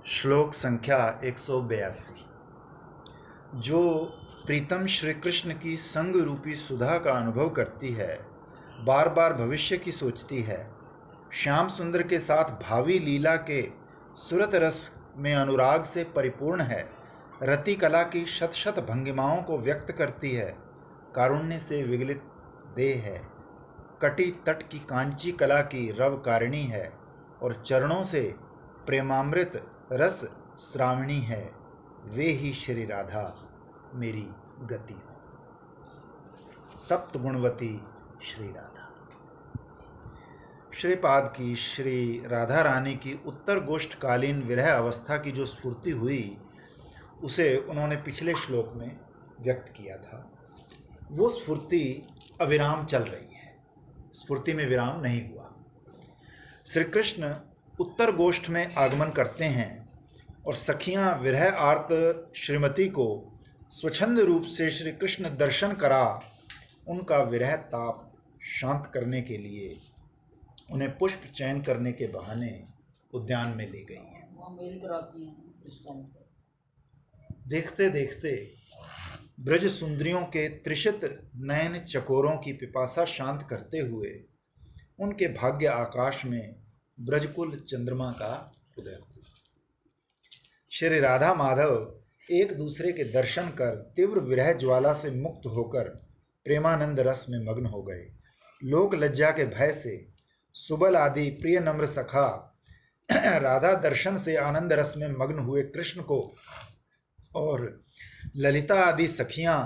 श्लोक संख्या 182। जो प्रीतम श्री कृष्ण की संग रूपी सुधा का अनुभव करती है, बार बार भविष्य की सोचती है, श्याम सुंदर के साथ भावी लीला के सुरत रस में अनुराग से परिपूर्ण है, रति कला की शत शत भंगिमाओं को व्यक्त करती है, कारुण्य से विगलित देह है, कटी तट की कांची कला की रवकारिणी है और चरणों से प्रेमामृत रस श्रावणी है, वे ही श्री राधा मेरी गति हो। सप्त गुणवती श्री राधा। श्रीपाद की श्री राधा रानी की उत्तर गोष्ठकालीन विरह अवस्था की जो स्फूर्ति हुई, उसे उन्होंने पिछले श्लोक में व्यक्त किया था। वो स्फूर्ति अविराम चल रही है, स्फूर्ति में विराम नहीं हुआ। श्री कृष्ण उत्तर गोष्ठ में आगमन करते हैं और सखियां विरह आर्त श्रीमती को स्वच्छंद रूप से श्री कृष्ण दर्शन करा उनका विरह ताप शांत करने के लिए उन्हें पुष्प चयन करने के बहाने उद्यान में ले गई हैं। मेल कराती हैं इस टाइम पर। देखते देखते ब्रज सुंदरियों के त्रिषित नयन चकोरों की पिपासा शांत करते हुए उनके भाग्य आकाश में ब्रजकुल चंद्रमा का उदय हुआ। श्री राधा माधव एक दूसरे के दर्शन कर तीव्र विरह ज्वाला से मुक्त होकर प्रेमानंद रस में मग्न हो गए। लोक लज्जा के भय से सुबल आदि प्रिय नम्र सखा राधा दर्शन से आनंद रस में मग्न हुए कृष्ण को और ललिता आदि सखियां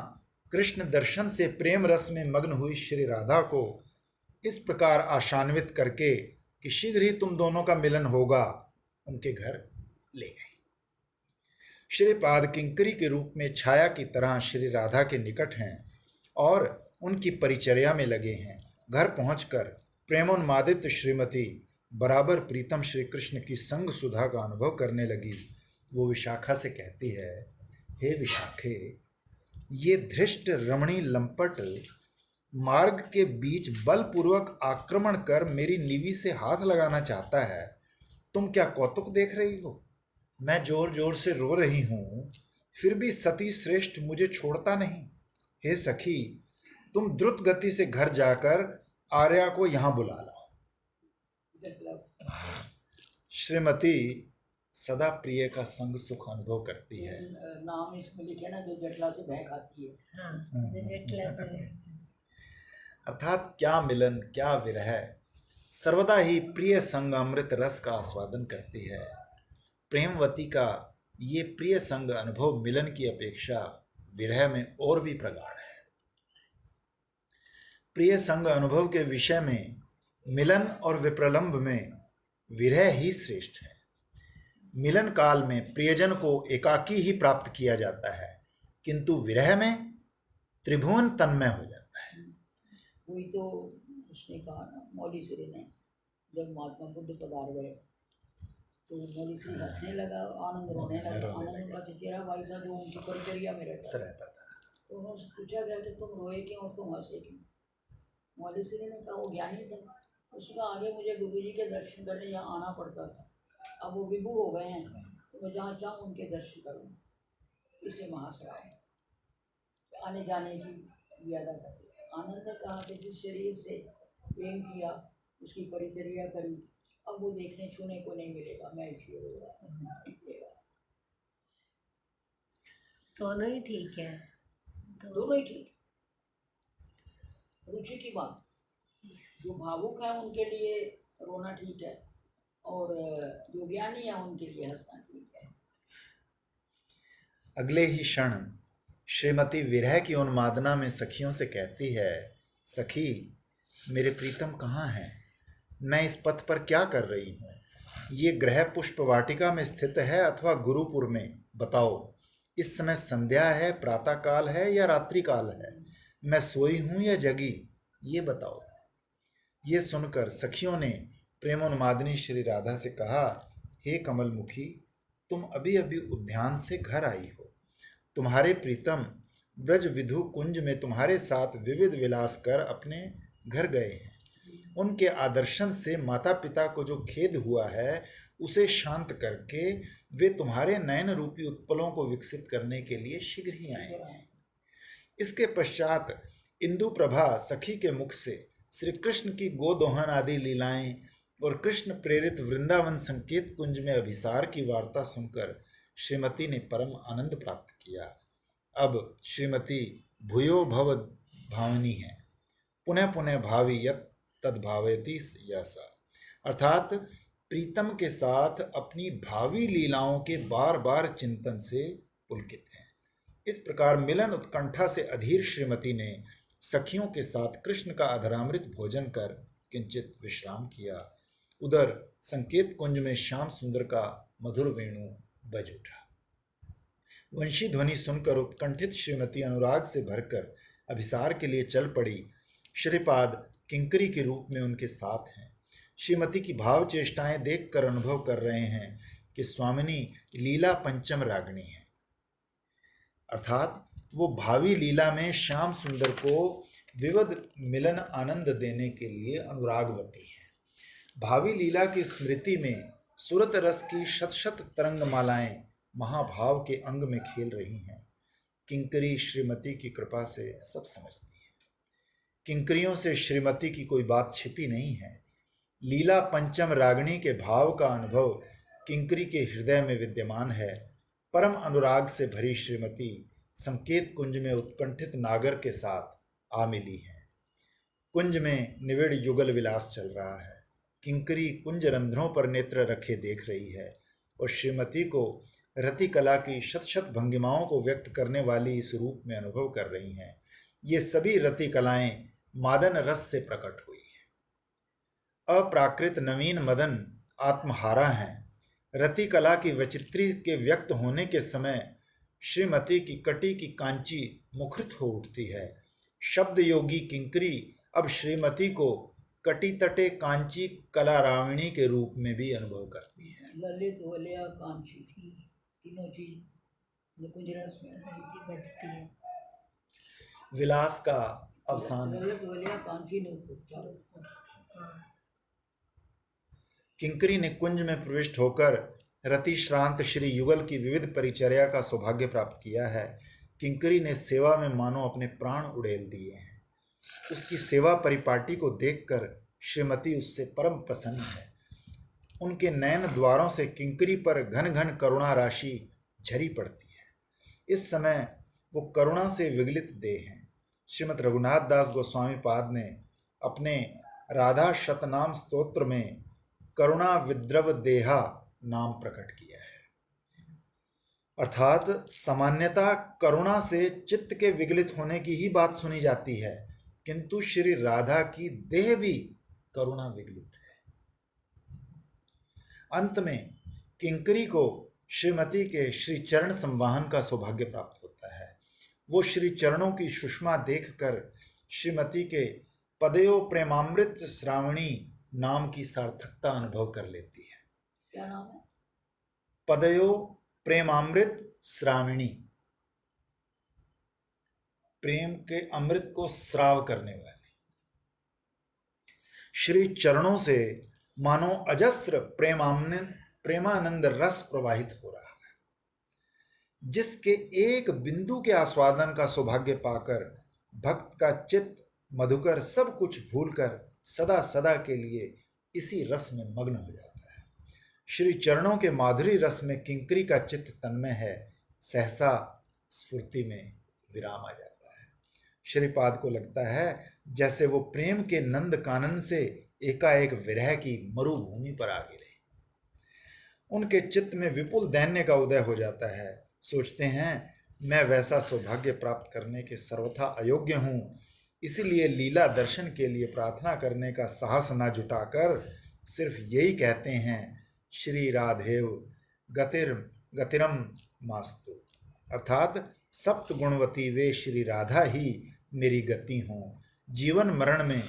कृष्ण दर्शन से प्रेम रस में मग्न हुई श्री राधा को इस प्रकार आशान्वित करके कि शीघ्र ही तुम दोनों का मिलन होगा, उनके घर ले गए। श्रीपाद किंकरी के रूप में छाया की तरह श्री राधा के निकट हैं और उनकी परिचर्या में लगे हैं। घर पहुंचकर प्रेमोन्मादित श्रीमती बराबर प्रीतम श्री कृष्ण की संग सुधा का अनुभव करने लगी। वो विशाखा से कहती है, हे विशाखे, ये धृष्ट रमणी लंपट मार्ग के बीच बलपूर्वक आक्रमण कर मेरी नीवी से हाथ लगाना चाहता है। तुम क्या कौतुक देख रही हो? मैं जोर जोर से रो रही हूं, फिर भी सती श्रेष्ठ मुझे छोड़ता नहीं। हे सखी, तुम द्रुत गति से घर जाकर आर्या को यहां बुला लाओ। श्रीमती सदा प्रिय का संग सुख अनुभव करती है। नाम इसमें लिखे ना, जो जटला से भय खाती है। हाँ, जटला से। अर्थात क्या मिलन, क्या विरह, सर्वदा ही प्रिय संग अमृत रस का आस्वादन करती है। प्रेमवती का ये प्रिय संग अनुभव मिलन की अपेक्षा विरह में और भी प्रगाढ़ है। प्रिय संग अनुभव के विषय में मिलन और विप्रलंब में विरह ही श्रेष्ठ है। मिलन काल में प्रियजन को एकाकी ही प्राप्त किया जाता है, किंतु विरह में त्रिभुवन तन्मय हो जाता है। वही तो उसने कहा ना, मौली श्री ने, जब महात्मा बुद्ध पधार गए तो मौली श्री हंसने लगा, आनंद रोने लगा। आनंद का चचेरा भाई था जो उनकी परिचर्या में रहता था। तो उन्होंने पूछा गया कि तुम रोए क्यों और तुम हंसे क्यों? मौली श्री ने कहा, वो ज्ञानी था, उसका आगे मुझे गुरु जी के दर्शन करने यहाँ आना पड़ता था, अब वो विभू हो गए हैं तो मैं जहाँ चाहूँ उनके दर्शन करूँ, इसलिए मैं हंस रहा हूँ। आने जाने की व्यादा करते। आनंद ने कहा कि जिस शरीर से प्रेम किया, उसकी परिचर्या करी, अब वो देखने छूने को नहीं मिलेगा, मैं इसलिए रो रहा हूँ। दोनों ही ठीक है, दोनों ही ठीक। रुचि की बात, जो भावुक है उनके लिए रोना ठीक है और जो ज्ञानी है उनके लिए हंसना ठीक है। अगले ही क्षण श्रीमती विरह की उन्मादना में सखियों से कहती है, सखी, मेरे प्रीतम कहाँ हैं? मैं इस पथ पर क्या कर रही हूँ? ये ग्रह पुष्प वाटिका में स्थित है अथवा गुरुपुर में? बताओ, इस समय संध्या है, प्रातः काल है या रात्रि काल है? मैं सोई हूँ या जगी? ये बताओ। ये सुनकर सखियों ने प्रेमोन्मादिनी श्री राधा से कहा, हे कमलमुखी, तुम अभी अभी उद्यान से घर आई हो। तुम्हारे प्रीतम ब्रज विधु कुंज में तुम्हारे साथ विविध विलास कर अपने घर गए हैं। उनके आदर्शन से माता पिता को जो खेद हुआ है, उसे शांत करके वे तुम्हारे नयन रूपी उत्पलों को विकसित करने के लिए शीघ्र ही आएंगे। इसके पश्चात इंदु प्रभा सखी के मुख से श्री कृष्ण की गोदोहन आदि लीलाएं और कृष्ण प्रेरित वृंदावन संकेत कुंज में अभिसार की वार्ता सुनकर श्रीमती ने परम आनंद प्राप्त किया। अब श्रीमती भूयो भव भावनी है, पुनः पुनः भावी यत तद्भावयति यसा, अर्थात प्रीतम के साथ अपनी भावी लीलाओं के बार बार चिंतन से पुलकित है। इस प्रकार मिलन उत्कंठा से अधीर श्रीमती ने सखियों के साथ कृष्ण का अधरामृत भोजन कर किंचित विश्राम किया। उधर संकेत कुंज में श्याम सुंदर का मधुर वेणु बज उठा। वंशी ध्वनि सुनकर उत्कंठित श्रीमती अनुराग से भरकर अभिसार के लिए चल पड़ी। श्रीपाद किंकरी के रूप में उनके साथ हैं। श्रीमती की भाव चेष्टाएं देखकर अनुभव कर रहे हैं कि स्वामिनी लीला पंचम रागिणी है, अर्थात वो भावी लीला में श्याम सुंदर को विविध मिलन आनंद देने के लिए अनुरागवती है। भावी लीला की स्मृति में सुरत रस की शत शत तरंग मालाएं महाभाव के अंग में खेल रही हैं। किंकरी श्रीमती की कृपा से सब समझती है। किंकरियों से श्रीमती की कोई बात छिपी नहीं है। लीला पंचम रागिणी के भाव का अनुभव किंकरी के हृदय में विद्यमान है। परम अनुराग से भरी श्रीमती संकेत कुंज में उत्कंठित नागर के साथ आ मिली है। कुंज में निविड़ युगल विलास चल रहा है। किंकरी कुंज रंध्रों पर नेत्र रखे देख रही है और श्रीमती को रति कला की शत शत भंगिमाओं को व्यक्त करने वाली इस रूप में अनुभव कर रही हैं। ये सभी रति कलाएं मादन रस से प्रकट हुई है। अप्राकृत नवीन मदन आत्महारा हैं। रति कला की वचित्री के व्यक्त होने के समय श्रीमती की कटी की कांची मुखरित हो उठती है। शब्द योगी किंकरी अब श्रीमती को कटी तटे कांची कला राविणी के रूप में भी अनुभव करती है। ललित वलिया कांची थी, तीनों चीज कुंज रस में जी बजती है। विलास का अवसान। ललित वलिया कांची ने किंकरी ने कुंज में प्रविष्ट होकर रति श्रांत श्री युगल की विविध परिचर्या का सौभाग्य प्राप्त किया है। किंकरी ने सेवा में मानो अपने प्राण उड़ेल दिए हैं। उसकी सेवा परिपाटी को देखकर श्रीमती उससे परम प्रसन्न है। उनके नयन द्वारों से किंकरी पर घन घन करुणा राशि झरी पड़ती है। इस समय वो करुणा से विगलित देह हैं। श्रीमद रघुनाथ दास गोस्वामी पाद ने अपने राधा शतनाम स्तोत्र में करुणा विद्रव देहा नाम प्रकट किया है, अर्थात सामान्यतः करुणा से चित्त के विगलित होने की ही बात सुनी जाती है, किंतु श्री राधा की देह भी करुणा विगलित है। अंत में किंकरी को श्रीमती के श्री चरण संवाहन का सौभाग्य प्राप्त होता है। वो श्री चरणों की सुषमा देखकर श्रीमती के पदयो प्रेमामृत श्रावणी नाम की सार्थकता अनुभव कर लेती है। क्या नाम है? पदयो प्रेमामृत श्रावणी, प्रेम के अमृत को स्राव करने वाली। श्री चरणों से मानो अजस्र प्रेमानंद रस प्रवाहित हो रहा है, जिसके एक बिंदु के आस्वादन का सौभाग्य पाकर भक्त का चित्त मधुकर सब कुछ भूलकर सदा सदा के लिए इसी रस में मग्न हो जाता है। श्री चरणों के माधुरी रस में किंकरी का चित्त तन्मय है। सहसा स्फूर्ति में विराम आ जाता है। श्रीपाद को लगता है जैसे वो प्रेम के नंद कानन से एकाएक विरह की मरुभूमि पर आ गिरे। उनके चित्त में विपुल दैन्य का उदय हो जाता है। सोचते हैं मैं वैसा सौभाग्य प्राप्त करने के सर्वथा अयोग्य हूं, इसीलिए लीला दर्शन के लिए प्रार्थना करने का साहस न जुटाकर सिर्फ यही कहते हैं श्री राधेव गतिरम मास्तु, अर्थात सप्त गुणवती वे श्री राधा ही मेरी गति हों। जीवन मरण में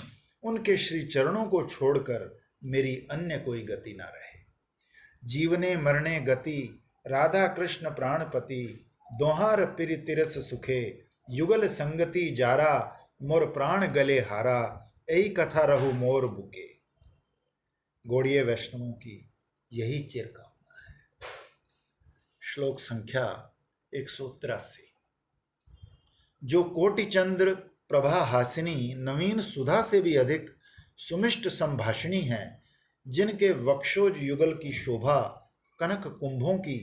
उनके श्री चरणों को छोड़कर मेरी अन्य कोई गति ना रहे। जीवने मरणे गति राधा कृष्ण प्राणपति, दोहार पिरि तिरस सुखे युगल संगति जारा, मोर प्राण गले हारा, ऐ कथा रहु मोर बुके। गौड़ीय वैष्णवों की यही चिरकामना है। श्लोक संख्या 183। जो कोटि चंद्र प्रभा हासिनी नवीन सुधा से भी अधिक सुमिष्ट संभाषणी है, जिनके वक्षोज युगल की शोभा कनक कुंभों की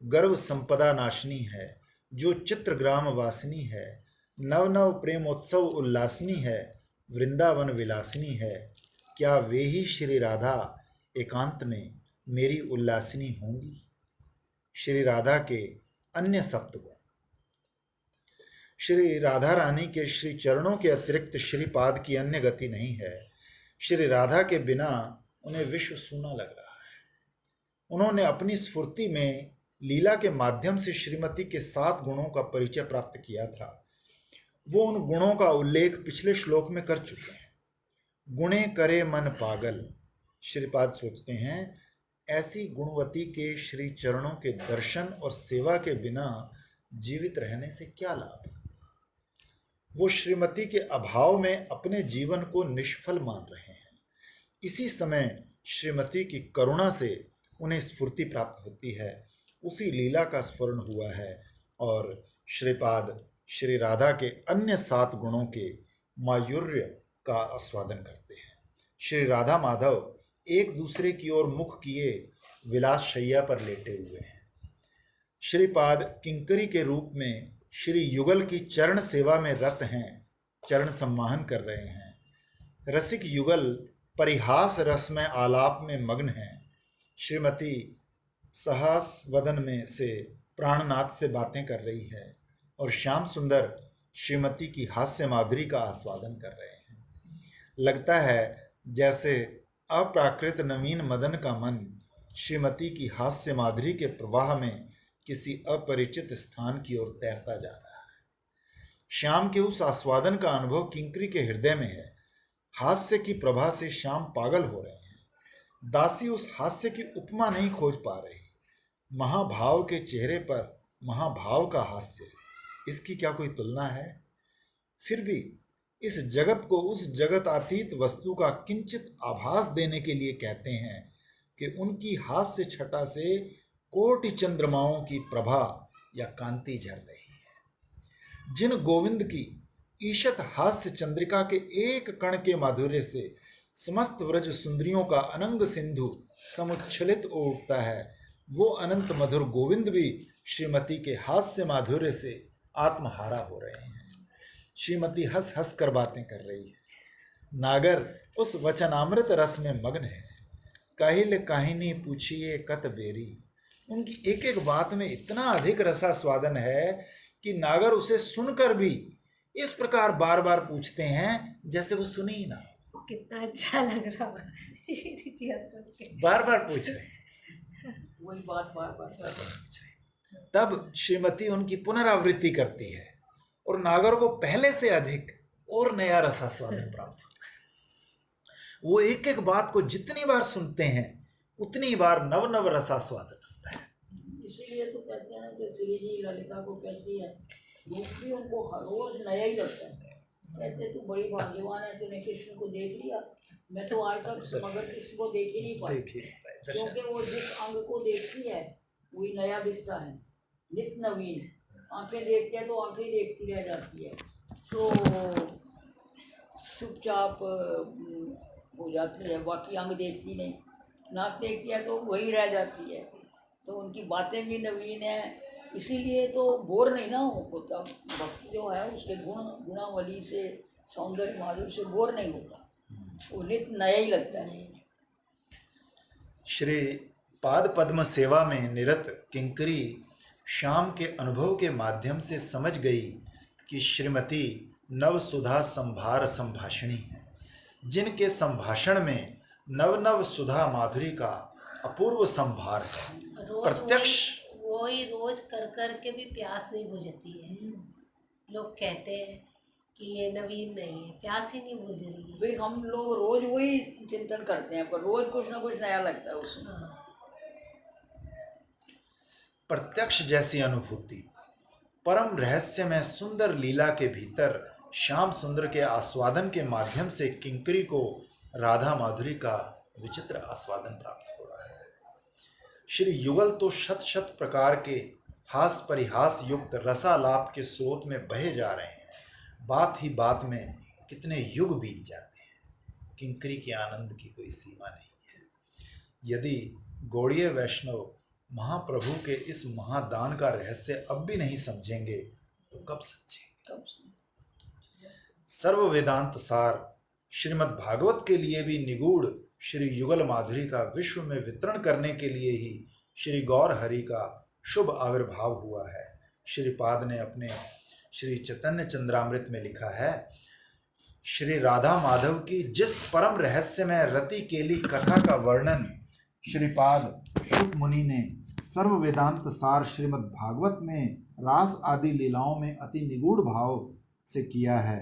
गर्व संपदा नाशनी है, जो चित्रग्राम वासिनी है, नव नव प्रेमोत्सव उल्लासनी है, वृंदावन विलासिनी है, क्या वे ही श्री राधा एकांत में मेरी उल्लासिनी होंगी। श्री राधा के अन्य सप्तगुण। श्री राधा रानी के श्री चरणों के अतिरिक्त श्रीपाद की अन्य गति नहीं है। श्री राधा के बिना उन्हें विश्व सूना लग रहा है। उन्होंने अपनी स्फूर्ति में लीला के माध्यम से श्रीमती के 7 गुणों का परिचय प्राप्त किया था। वो उन गुणों का उल्लेख पिछले श्लोक में कर चुके हैं। गुणे करे मन पागल। श्रीपाद सोचते हैं, ऐसी गुणवती के श्री चरणों के दर्शन और सेवा के बिना जीवित रहने से क्या लाभ। वो श्रीमती के अभाव में अपने जीवन को निष्फल मान रहे हैं। इसी समय श्रीमती की करुणा से उन्हें स्फूर्ति प्राप्त होती है। उसी लीला का स्मरण हुआ है और श्रीपाद श्री राधा के अन्य 7 गुणों के माधुर्य का आस्वादन करते हैं। श्री राधा माधव एक दूसरे की ओर मुख किए विलास शैया पर लेटे हुए हैं। श्रीपाद किंकरी के रूप में श्री युगल की चरण सेवा में रत हैं, चरण सम्माहन कर रहे हैं। रसिक युगल परिहास रस में आलाप में मग्न हैं। श्रीमती सहस वदन में से प्राणनाथ से बातें कर रही है और श्याम सुंदर श्रीमती की हास्य माधुरी का आस्वादन कर रहे हैं। लगता है जैसे अप्राकृत नवीन मदन का मन श्रीमती की हास्य माधुरी के प्रवाह में किसी अपरिचित स्थान की ओर तैरता जा रहा है। श्याम के उस आस्वादन का अनुभव किंकरी के हृदय में है। हास्य की प्रभा से श्याम पागल हो रहे हैं। दासी उस हास्य की उपमा नहीं खोज पा रही। महाभाव के चेहरे पर महाभाव का हास्य, इसकी क्या कोई तुलना है। फिर भी इस जगत को उस जगत अतीत वस्तु का किंचित आभास देने के लिए कहते हैं कि उनकी हास्य छटा से कोटि चंद्रमाओं की प्रभा या कांति झर रही है। जिन गोविंद की ईशत हास्य चंद्रिका के एक कण के माधुर्य से समस्त व्रज सुंदरियों का अनंग सिंधु समुच्छलित हो उठता है, वो अनंत मधुर गोविंद भी श्रीमती के हास्य माधुर्य से आत्महारा हो रहे हैं। श्रीमती हंस हंस कर बातें कर रही है। नागर उस वचनामृत रस में मग्न है। काहिल काहिनी पूछिए कत बेरी। उनकी एक एक बात में इतना अधिक रसास्वादन है कि नागर उसे सुनकर भी इस प्रकार बार बार पूछते हैं जैसे वो सुने ही ना। कितना अच्छा लग रहा है। बार बार पूछ रहे, वही बात बार बार पूछ रहे। तब श्रीमती उनकी पुनरावृत्ति करती है और नागर को पहले से अधिक और नया रसास्वादन प्राप्त होता है। वो एक एक बात को जितनी बार सुनते हैं उतनी बार नव नव रसास्वादन होता है। इसीलिए तो कहते हैं कि श्री जी ललिता को कहती है, रूप भी उनको हर रोज नया ही लगता है। कहते तू बड़ी भाग्यवान है, तूने कृष्ण को देख लिया। मैं तो आज तक समग्र कृष्ण को देख ही नहीं पाई, क्योंकि वो जिस अंग को देखती है वही नया दिखता है, नित नवीन। आंखें देखती है तो आंखें देखती रह जाती है, तो चुपचाप हो जाती है, बाकी अंग देखती नहीं। नाक देखती है तो वही रह जाती है, तो उनकी बातें भी नवीन है। इसीलिए तो बोर नहीं ना होता भक्त जो है, उसके गुणावली से सौंदर्य माधुर्य से बोर नहीं होता, वो नित्य नया ही लगता है। श्री पाद पद्म सेवा में निरत किंकरी श्याम के अनुभव के माध्यम से समझ गई कि श्रीमती नव सुधा संभार संभाषणी है, जिनके संभाषण में नव नव सुधा माधुरी का अपूर्व संभार है। प्रत्यक्ष वही रोज कर कर के भी प्यास नहीं बुझती है। लोग कहते हैं कि ये नवीन नहीं है, प्यास ही नहीं बुझ रही है। भाई हम लोग रोज वही चिंतन करते हैं, पर रोज कुछ ना कुछ नया लगता है उसमें। प्रत्यक्ष जैसी अनुभूति परम रहस्य में सुंदर लीला के भीतर श्याम सुंदर के आस्वादन के माध्यम से किंकरी को राधा माधुरी का विचित्र आस्वादन प्राप्त हो रहा है। श्री युगल तो शत शत प्रकार के हास परिहास युक्त रसालाप के स्रोत में बहे जा रहे हैं। बात ही बात में कितने युग बीत जाते हैं। किंकरी के आनंद की कोई सीमा नहीं है। यदि गौड़ीय वैष्णव महाप्रभु के इस महादान का रहस्य अब भी नहीं समझेंगे तो कब समझेंगे। सर्व वेदांत सार श्रीमद् भागवत के लिए भी निगूढ़ श्री युगल माधुरी का विश्व में वितरण करने के लिए ही श्री गौर हरि का शुभ आविर्भाव हुआ है। श्रीपाद ने अपने श्री चैतन्य चंद्रामृत में लिखा है, श्री राधा माधव की जिस परम रहस्य में रति केली कथा का वर्णन श्रीपाद शुक मुनि ने सर्व वेदांत सार श्रीमद् भागवत में रास आदि लीलाओं में अति निगूढ़ भाव से किया है,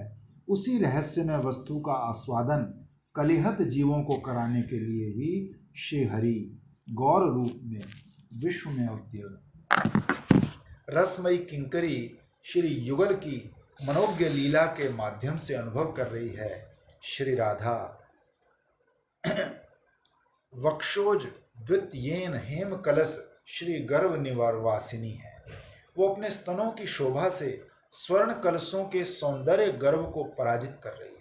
उसी रहस्य में वस्तु का आस्वादन कलिहत जीवों को कराने के लिए ही श्री हरि गौर रूप में विश्व में अवतीर्ण। रसमयी किंकरी श्री युगल की मनोज्ञ लीला के माध्यम से अनुभव कर रही है। श्री राधा वक्षोज द्वितीयेन हेम कलश श्री गर्भ निवारवासिनी है। वो अपने स्तनों की शोभा से स्वर्ण कलशों के सौंदर्य गर्भ को पराजित कर रही है।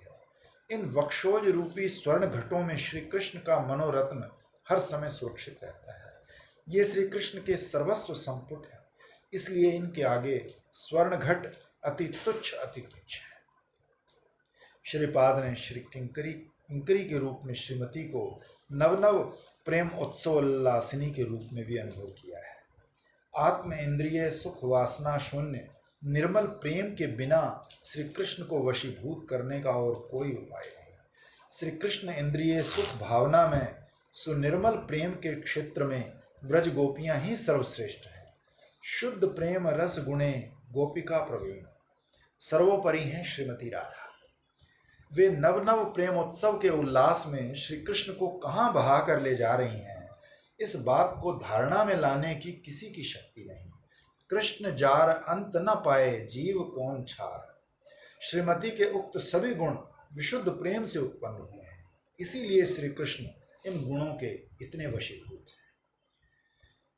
इन वक्षोज रूपी स्वर्ण घटों में श्री कृष्ण का मनोरत्न हर समय सुरक्षित रहता है। ये श्री कृष्ण के सर्वस्व संपुट है, इसलिए इनके आगे स्वर्ण घट अति तुच्छ है। श्रीपाद ने श्री किंकरी के रूप में श्रीमती को नव प्रेम उत्सवोल्लासिनी के रूप में भी अनुभव किया है। आत्म इंद्रिय सुख वासना शून्य निर्मल प्रेम के बिना श्री कृष्ण को वशीभूत करने का और कोई उपाय नहीं। श्री कृष्ण इंद्रिय सुख भावना में सुनिर्मल प्रेम के क्षेत्र में ब्रज गोपियां ही सर्वश्रेष्ठ हैं। शुद्ध प्रेम रस गुणे गोपिका प्रवीण सर्वोपरि हैं श्रीमती राधा। वे नव प्रेमोत्सव के उल्लास में श्री कृष्ण को कहां बहा कर ले जा रही हैं, इस बात को धारणा में लाने की किसी की शक्ति नहीं। कृष्ण जार अंत न पाए जीव कौन छार। श्रीमती के उक्त सभी गुण विशुद्ध प्रेम से उत्पन्न हुए हैं, इसीलिए श्री कृष्ण इन गुणों के इतने वशीभूत हैं।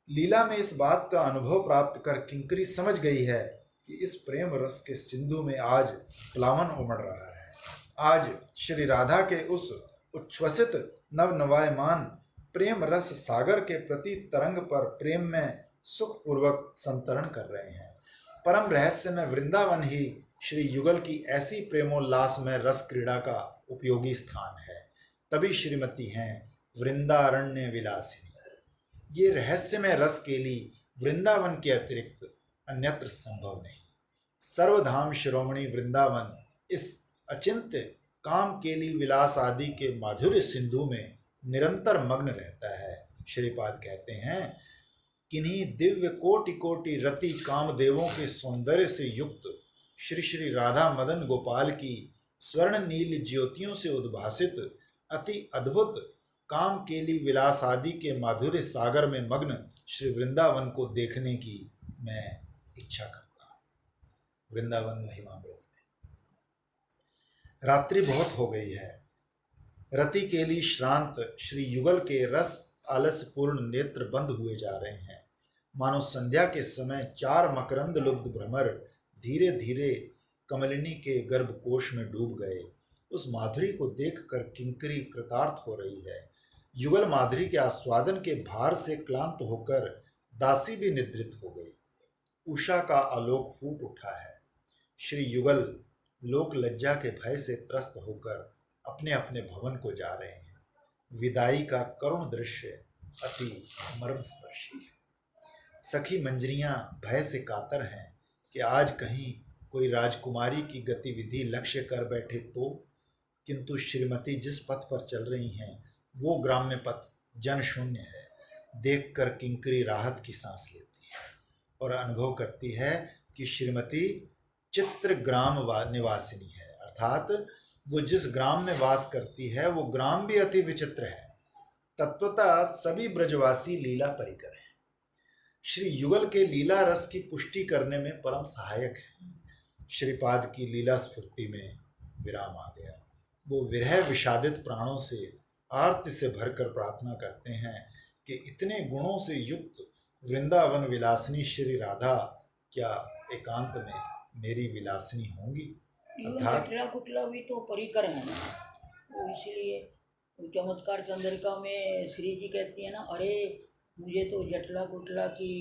लीला में इस बात का अनुभव प्राप्त कर किंकरी समझ गई है कि इस प्रेम रस के सिंधु में आज प्लावन उमड़ रहा है। आज श्री राधा के उस उच्छ्वसित नवायमान प्रेम रस सागर के प्रति तरंग पर प्रेम में सुखपूर्वक संतरण कर रहे हैं। परम रहस्य में वृंदावन ही श्री युगल की ऐसी प्रेमोल्लास में रस क्रीड़ा का उपयोगी स्थान है। तभी श्रीमती हैं वृंदारण्य विलासिनी। ये रहस्य में रस के लिए वृंदावन के अतिरिक्त अन्यत्र संभव नहीं। सर्वधाम शिरोमणि वृंदावन इस अचिंत्य काम केली विलास आदि के माधुर्य सिंधु में निरंतर मग्न रहता है। श्रीपाद कहते हैं, किन्हीं दिव्य कोटि कोटि रति कामदेवों के सौंदर्य से युक्त श्री श्री राधा मदन गोपाल की स्वर्ण नील ज्योतियों से उद्भासित अति अद्भुत काम केली विलास आदि के माधुर्य सागर में मग्न श्री वृंदावन को देखने की मैं इच्छा करता हूं। वृंदावन महिमामृत। रात्रि बहुत हो गई है। रति केली श्रांत श्री युगल के रस आलस्यपूर्ण नेत्र बंद हुए जा रहे हैं। मानो संध्या के समय चार मकरंद लुब्ध भ्रमर धीरे धीरे कमलिनी के गर्भकोश में डूब गए। उस माधुरी को देखकर किंकरी कृतार्थ हो रही है। युगल माधुरी के आस्वादन के भार से क्लांत होकर दासी भी निद्रित हो गई। उषा का आलोक फूट उठा है। श्री युगल लोक लज्जा के भय से त्रस्त होकर अपने अपने भवन को जा रहे हैं। विदाई का करुण दृश्य अति मर्मस्पर्शी है। सखी मंजरियां भय से कातर हैं कि आज कहीं कोई राजकुमारी की गतिविधि लक्ष्य कर बैठे तो, किंतु श्रीमती जिस पथ पर चल रही हैं वो ग्राम्य पथ जन शून्य है। देखकर किंकरी राहत की सांस लेती है और अनुभव करती है कि श्रीमती चित्र ग्राम निवासिनी है, अर्थात वो जिस ग्राम में वास करती है वो ग्राम भी अति विचित्र है। तत्वतः सभी ब्रजवासी लीला परिकर हैं। श्री युगल के लीला रस की पुष्टि करने में परम सहायक है। श्रीपाद की लीला स्फूर्ति में विराम आ गया। वो विरह विषादित प्राणों से आर्ति से भरकर प्रार्थना करते हैं कि इतने गुणों से युक्त वृंदावन विलासिनी श्री राधा क्या एकांत में मेरी विलासिनी होंगी? अर्थात जटला कुटला भी तो परिकर है ना, तो इसलिए चमत्कार चंद्रिका में श्री जी कहती है ना, अरे मुझे तो जटला कुटला की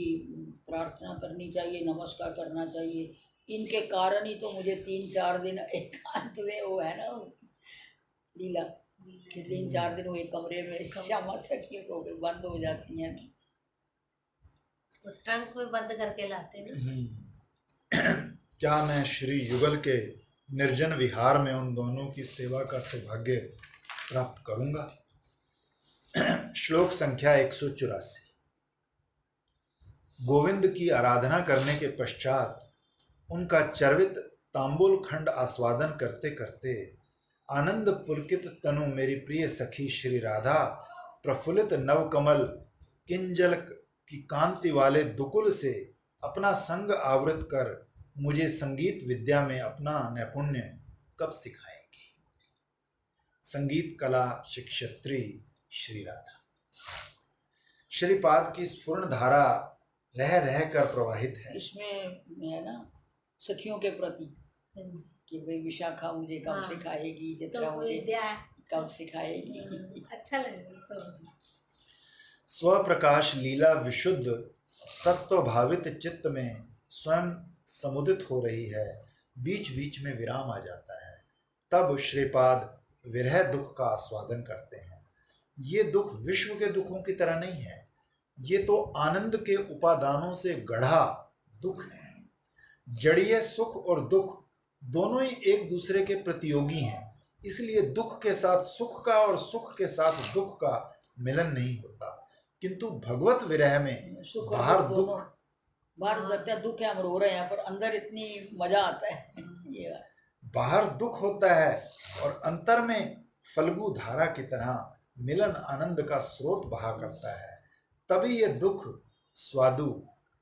प्रार्थना करनी चाहिए, नमस्कार करना चाहिए, इनके कारण ही तो मुझे 3-4 दिन एकांत में वो है ना लीला, कि 3-4 दिन वो एक कमरे में श्यामा सखी को बंद हो जाती हैं। तो ट्रंक में बंद करके लाते हैं ना। क्या मैं श्री युगल के निर्जन विहार में उन दोनों की सेवा का सौभाग्य प्राप्त करूंगा? श्लोक संख्या 184। गोविंद की आराधना करने के पश्चात उनका चर्वित तांबूल खंड आस्वादन करते करते आनंद पुलकित तनु मेरी प्रिय सखी श्री राधा प्रफुल्लित नवकमल किंजल की कांति वाले दुकुल से अपना संग आवृत कर मुझे संगीत विद्या में अपना नैपुण्य कब सिखाएंगी? संगीत कला शिक्षत्री श्री राधा। श्रीपाद की स्फुरण धारा रह रह कर प्रवाहित है। इसमें है ना सखियों के प्रति हाँ जी। कि भाई विशाखा मुझे कब हाँ। सिखाएगी, तो चित्रा मुझे विद्या कब सिखाएगी। अच्छा लगेगा तो। स्वप्रकाश लीला विशुद्ध सत्व भावित चित्त में स्वयं समुदित हो रही है, बीच बीच में विराम आ जाता है। तब श्रीपाद विरह दुख का आस्वादन करते हैं। ये दुख विश्व के दुखों की तरह नहीं है, ये तो आनंद के उपादानों से गढ़ा दुख है। जड़ीय सुख और दुख दोनों ही एक दूसरे के प्रतियोगी हैं, इसलिए दुख के साथ सुख का और सुख के साथ दुख का मिलन नहीं होता। किंतु भगवत विरह में सुख और बाहर दुख दुख, दोनों, बाहर लगता है दुख है, हम रो रहे हैं, पर अंदर इतनी मजा आता है। ये बात। बाहर दुख होता है और अंतर में फल्गु धारा की तरह मिलन आनंद का स्रोत बहा करता है। तभी ये दुख स्वादु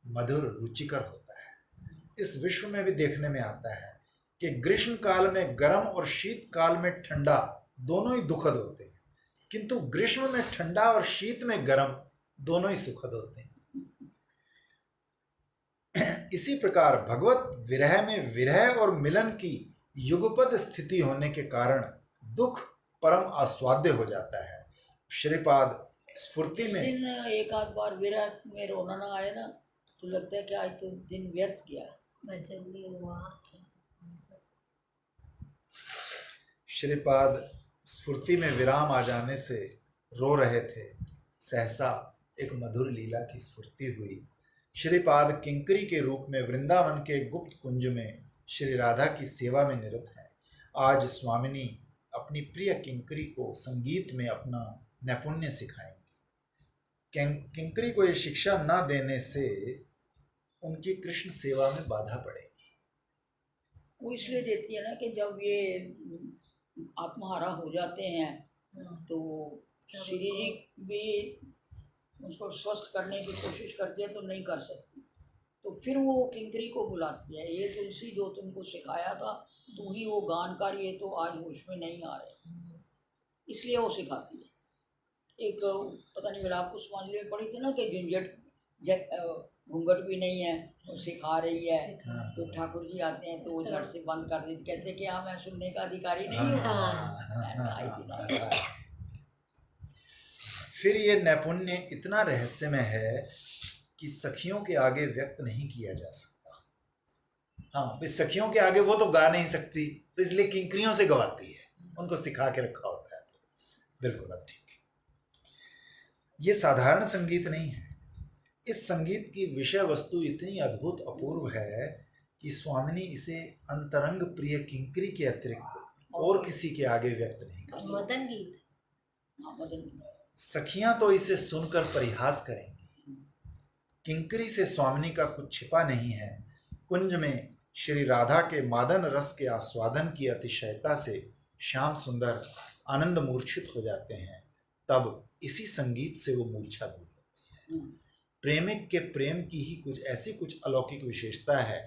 मधुर रुचिकर होता है। इस विश्व में भी देखने में आता है कि ग्रीष्म काल में गर्म और शीत काल में ठंडा दोनों ही दुखद होते हैं, किंतु ग्रीष्म में ठंडा और शीत में गर्म दोनों ही सुखद होते हैं। इसी प्रकार भगवत विरह में विरह और मिलन की युगपद स्थिति होने के कारण दुख परम आस्वाद्य हो जाता है। श्रीपाद स्फूर्ति में एक आध बार विरह में रोना ना आए ना, तो लगता है कि आज तो दिन व्यर्थ गया, भजन नहीं हुआ। श्रीपाद स्फूर्ति में विराम आ जाने से रो रहे थे। सहसा एक मधुर लीला की स्फूर्ति हुई। श्रीपाद किंकरी के रूप में वृंदावन के गुप्त कुंज में श्री राधा की सेवा में निरत है। आज स्वामिनी अपनी प्रिय किंकरी को संगीत में अपना नैपुण्य सिखाएंगी। किंकरी को यह शिक्षा न देने से उनकी कृष्ण सेवा में बाधा पड़ेगी। वो इसलिए देती है ना कि जब ये आत्महारा हो जाते हैं तो श्री जी भी उसको स्वस्थ करने की कोशिश करती है, तो नहीं कर सकती, तो फिर वो किंकरी को बुलाती है, ये तुलसी जो तुमको सिखाया था तू ही वो गानकार, ये तो आज होश में नहीं आ रहे, इसलिए वो सिखाती है। एक पता नहीं विलाप पुष्पांजलि में पढ़ी थी ना कि झंझट घूंघट भी नहीं है, वो सिखा रही है, तो ठाकुर जी आते हैं तो वो झट से बंद कर देते, कहते कि हाँ मैं सुनने का अधिकारी नहीं हूँ। फिर ये नैपुण्य इतना रहस्यमय है कि सखियों के आगे व्यक्त नहीं किया जा सकता। हाँ, इस सखियों के आगे वो तो गा नहीं सकती, तो इसलिए किंकरियों से गवाती है, उनको सिखा के रखा होता है। तो बिल्कुल अब ठीक है। ये साधारण संगीत नहीं है। इस संगीत की विषय वस्तु इतनी अद्भुत अपूर्व है कि स्वामिनी इसे अंतरंग प्रिय किंकरी के अतिरिक्त और किसी के आगे व्यक्त नहीं कर सकती। मदन गीत। मदन सखियां तो इसे सुनकर परिहास करेंगी। किंकरी से स्वामिनी का कुछ छिपा नहीं है। कुंज में श्री राधा के मादन रस के आस्वादन की अतिशयता से श्याम सुंदर आनंद मूर्छित हो जाते हैं। तब इसी संगीत से वो मूर्छा दूर होती है। प्रेमिक के प्रेम की ही कुछ अलौकिक विशेषता है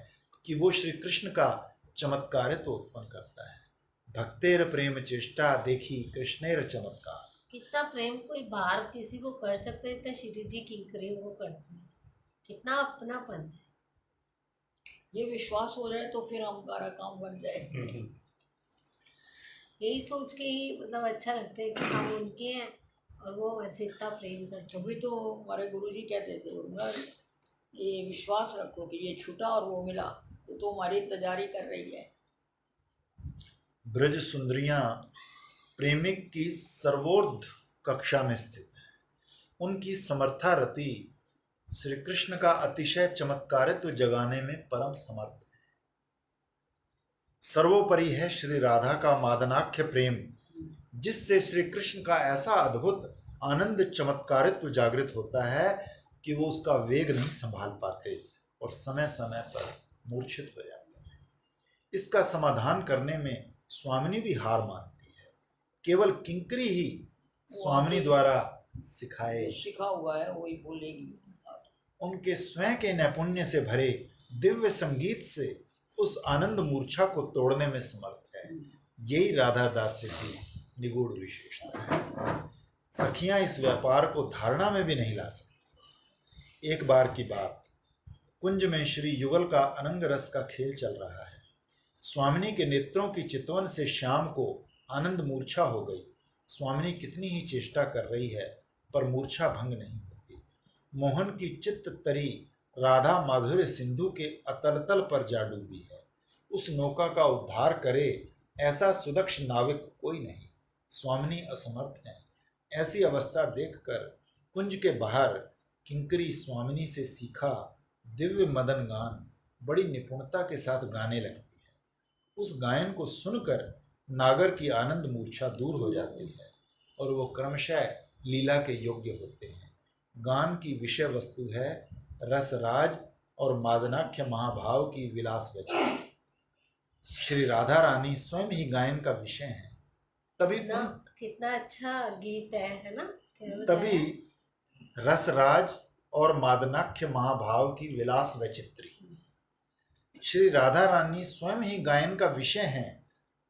कि वो श्री कृष्ण का चमत्कारित्व उत्पन्न करता है। भक्तेर प्रेम चेष्टा देखी कृष्णेर चमत्कार। इतना प्रेम कोई बाहर किसी को कर सकता है, इतना श्री जी किंकरियों को करते हैं। कितना अपनापन है। ये विश्वास हो जाए तो फिर हमारा काम बन जाए। यही सोच के ही मतलब अच्छा लगता है कि हम उनके हैं और वो हमारे से इतना प्रेम करते हैं। तभी तो हमारे गुरुजी कहते थे, उनका ये विश्वास रखो कि ये छूटा और वो मिला, तो हमारी इंतजारी कर रही है। ब्रज सुंदरियां प्रेमिक की सर्वोर्ध कक्षा में स्थित है। उनकी समर्था रति श्री कृष्ण का अतिशय चमत्कारित्व जगाने में परम समर्थ है। सर्वोपरि है श्री राधा का मादनाख्य प्रेम, जिससे श्री कृष्ण का ऐसा अद्भुत आनंद चमत्कारित्व जागृत होता है कि वो उसका वेग नहीं संभाल पाते और समय समय पर मूर्छित हो जाते हैं। इसका समाधान करने में स्वामिनी भी हार मानती है। केवल किंकरी ही स्वामिनी द्वारा सिखा हुआ है वही बोलेगी। उनके स्वयं के नैपुण्य से भरे दिव्य संगीत से उस आनंद मूर्छा को तोड़ने में समर्थ है। यही राधा दास्य की निगूढ़ विशेषता है। सखियां इस व्यापार को धारणा में भी नहीं ला सकती। एक बार की बात, कुंज में श्री युगल का अनंग रस का खेल चल रहा है। स्वामिनी के नेत्रों की चितवन से श्याम को आनंद मूर्छा हो गई। स्वामिनी कितनी ही चेष्टा कर रही है पर मूर्छा भंग नहीं होती। मोहन की चित्त तरी राधा माधुर्य सिंधु के अतलतल पर जा डूबी है। उस नौका का उद्धार करे ऐसा सुदक्ष नाविक कोई नहीं। स्वामिनी असमर्थ है। ऐसी अवस्था देखकर कुंज के बाहर किंकरी स्वामिनी से सीखा दिव्य मदन गान बड़ी निपुणता के साथ गाने लगती है। उस गायन को सुनकर नागर की आनंद मूर्छा दूर हो जाती है और वो क्रमशः लीला के योग्य होते हैं। गान की विषय वस्तु है रसराज और मादनाख्य महाभाव की विलास वचन। श्री राधा रानी स्वयं ही गायन का विषय है। कितना अच्छा गीत है ना। तभी रसराज और मादनाख्य महाभाव की विलास वचित्री। श्री राधा रानी स्वयं ही गायन का विषय हैं,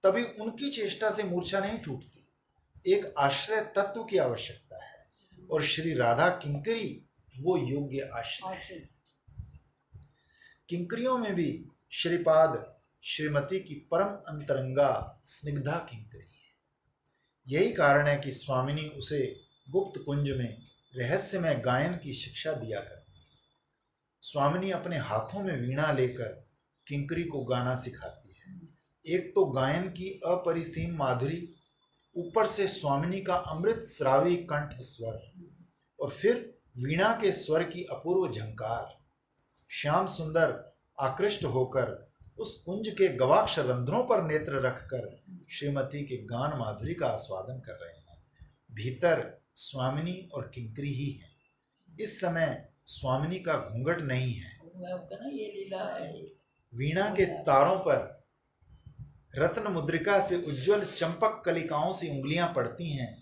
तभी उनकी चेष्टा से मूर्छा नहीं टूटती। एक आश्रय तत्व की आवश्यकता है और श्री राधा किंकरी वो योग्य आश्रय। किंकरियों में भी श्रीपाद श्रीमती की परम अंतरंगा स्निग्धा किंकरी है। यही कारण है कि स्वामिनी उसे गुप्त कुंज में रहस्यमय गायन की शिक्षा दिया करती है। स्वामिनी अपने हाथों में वीणा लेकर किंकरी को गाना सिखाती है। एक तो गायन की अपरिसीम माधुरी, ऊपर से स्वामिनी का अमृत श्रावी कंठ स्वर और फिर वीणा के स्वर की अपूर्व झंकार। श्याम सुंदर आकृष्ट होकर उस कुंज के गवाक्ष रंध्रों पर नेत्र रखकर श्रीमती के गान माधुरी का आस्वादन कर रहे हैं। भीतर स्वामिनी और किंकरी ही है। इस समय स्वामिनी का घूंघट नहीं है। ये लीला है। वीणा के तारों पर रत्न मुद्रिका से उज्जवल चंपक कलिकाओं से उंगलियां पड़ती हैं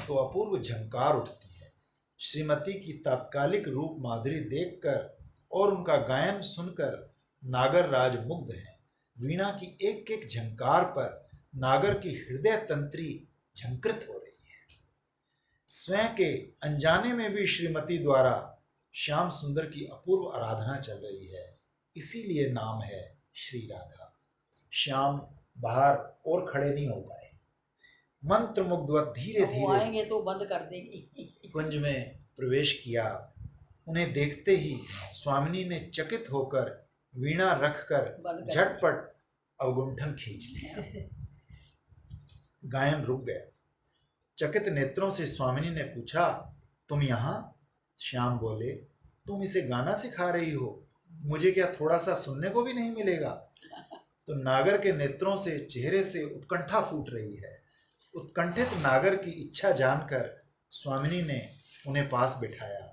तो अपूर्व झंकार उठती है। श्रीमती की तात्कालिक रूप माधुरी देखकर और उनका गायन सुनकर नागर राज मुग्ध है। वीणा की एक एक झंकार पर नागर की हृदय तंत्री झंकृत हो रही है। स्वयं के अनजाने में भी श्रीमती द्वारा श्याम सुंदर की अपूर्व आराधना चल रही है। इसीलिए नाम है श्री राधा। श्याम बाहर और खड़े नहीं हो पाए। मंत्र मुग्धवत धीरे धीरे आएंगे तो बंद कर देंगे। कुंज में प्रवेश किया। उन्हें देखते ही स्वामिनी ने चकित होकर वीणा रखकर झटपट अवगुंठन खींच लिया। गायन रुक गया। चकित नेत्रों से स्वामिनी ने पूछा, तुम यहां? श्याम बोले, तुम इसे गाना सिखा रही हो, मुझे क्या थोड़ा सा सुनने को भी नहीं मिलेगा? तो नागर के नेत्रों से चेहरे से उत्कंठा फूट रही है। उत्कंठित नागर की इच्छा जानकर स्वामिनी ने उन्हें पास बिठाया।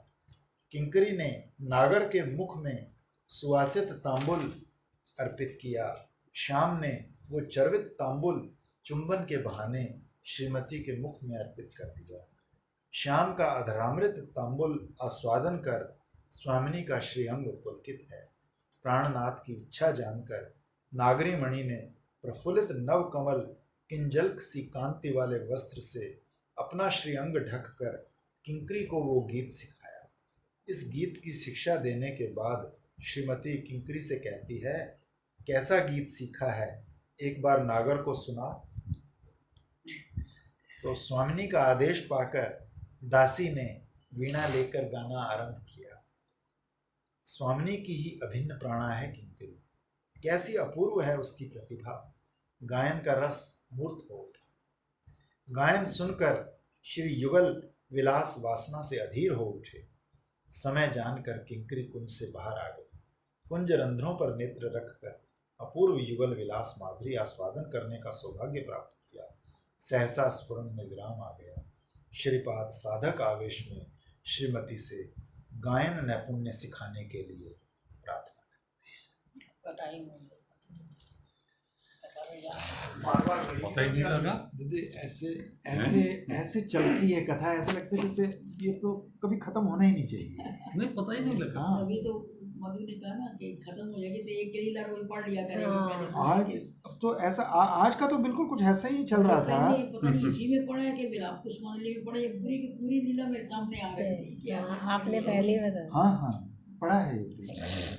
किंकरी ने नागर के मुख में सुवासित तांबुल अर्पित किया। श्याम ने वो चर्वित तांबुल चुंबन के बहाने श्रीमती के मुख में अर्पित कर दिया। श्याम का अधरामृत तांबुल आस्वादन कर स्वामिनी का श्रीअंग पुलकित है। प्राणनाथ की इच्छा जानकर नागरी मणि ने प्रफुल्लित नवकमल किंजल्क सी कांति वाले वस्त्र से अपना श्रीअंग ढक कर किंकरी को वो गीत सिखाया। इस गीत की शिक्षा देने के बाद श्रीमती किंकरी से कहती है, कैसा गीत सीखा है, एक बार नागर को सुना। तो स्वामिनी का आदेश पाकर दासी ने वीणा लेकर गाना आरंभ किया। स्वामिनी की ही अभिन्न प्राणा है किंकरी, कैसी अपूर्व है उसकी प्रतिभा, गायन का रस मूर्त हो उठा। गायन सुनकर श्री युगल विलास वासना से अधीर हो उठे। समय जानकर किंकरी कुंज से बाहर आ गई। कुंज रंध्रों पर नेत्र रखकर अपूर्व युगल विलास माधुरी आस्वादन करने का सौभाग्य प्राप्त किया। सहसा स्फुरन में विराम आ गया। श्रीपाद साधक आवेश में श्रीमती से गायन नैपुण्य सिखाने के लिए प्रार्थना का टाइम हो गया। पता ही नहीं लगा। दीदी ऐसे ऐसे ऐसे चलती है कथा, ऐसे लगता है जैसे ये तो कभी खत्म होना ही नहीं चाहिए। नहीं, पता ही नहीं लगा। हाँ, अभी तो मधु ने कहा ना कि खत्म हो जाएगी तो एक के लिए रोज पढ़ लिया करेगी हाँ। पहले। आज अब तो ऐसा आज का तो बिल्कुल कुछ ऐसा ही चल रहा था। पहले पता नहीं इसी में पढ़ा है कि फिर आपको सुनाने में पढ़ा, ये पूरी की पूरी लीला मेरे सामने आ गई थी। हाँ, आपने पहले ही बताया। हाँ हाँ, पढ़ा है ये तो।